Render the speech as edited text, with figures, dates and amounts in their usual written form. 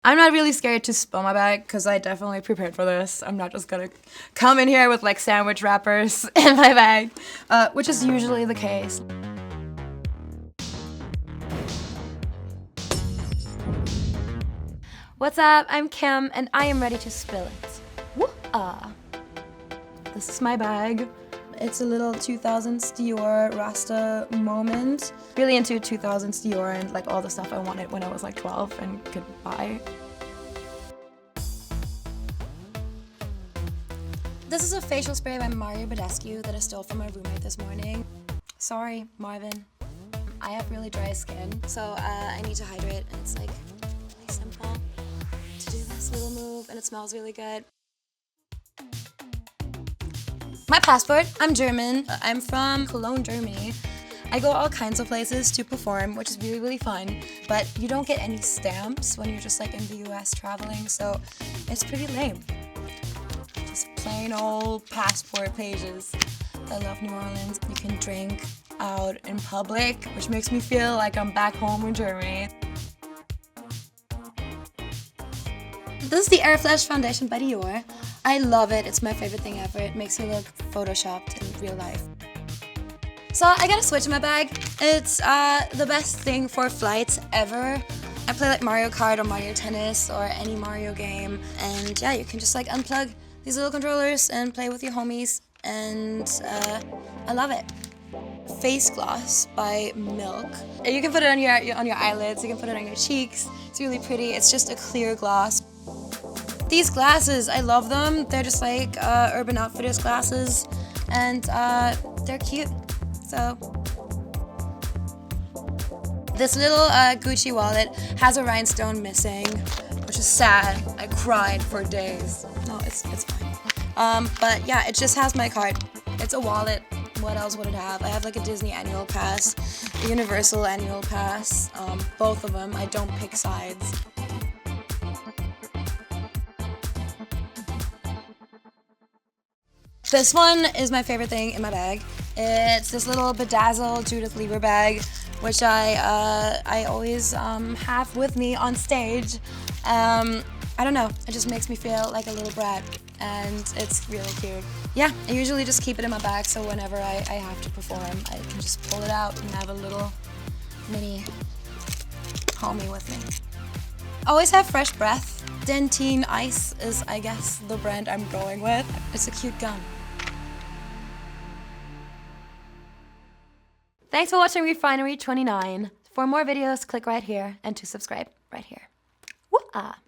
I'm not really scared to spill my bag because I definitely prepared for this. I'm not just gonna come in here with like sandwich wrappers in my bag, which is usually the case. What's up? I'm Kim and I am ready to spill it. Woo-ah. This is my bag. It's a little 2000s Dior Rasta moment. Really into 2000s Dior and like all the stuff I wanted when I was like 12 and could buy. This is a facial spray by Badescu that I stole from my roommate this morning. Sorry, Marvin. I have really dry skin, so I need to hydrate, and it's like really simple to do this little move, and it smells really good. My passport, I'm German. I'm from Cologne, Germany. I go all kinds of places to perform, which is really, really fun, but you don't get any stamps when you're just like in the US traveling, so it's pretty lame. Just plain old passport pages. I love New Orleans. You can drink out in public, which makes me feel like I'm back home in Germany. This is the Airflash foundation by Dior. I love it. It's my favorite thing ever. It makes you look photoshopped in real life. So I got a Switch in my bag. It's the best thing for flights ever. I play like Mario Kart or Mario Tennis or any Mario game. And yeah, you can just like unplug these little controllers and play with your homies. And I love it. Face gloss by Milk. You can put it on your eyelids. You can put it on your cheeks. It's really pretty. It's just a clear gloss. These glasses, I love them. They're just like Urban Outfitters glasses, and they're cute. So this little Gucci wallet has a rhinestone missing, which is sad. I cried for days. No, it's fine. But yeah, it just has my card. It's a wallet. What else would it have? I have like a Disney annual pass, a Universal annual pass, both of them. I don't pick sides. This one is my favorite thing in my bag. It's this little bedazzled Judith Lieber bag, which I always have with me on stage. I don't know, it just makes me feel like a little brat, and it's really cute. Yeah, I usually just keep it in my bag, so whenever I have to perform, I can just pull it out and have a little mini homie with me. Always have fresh breath. Dentyne Ice is, I guess, the brand I'm going with. It's a cute gun. Thanks for watching Refinery29. For more videos, click right here, and to subscribe right here. Woo-ah!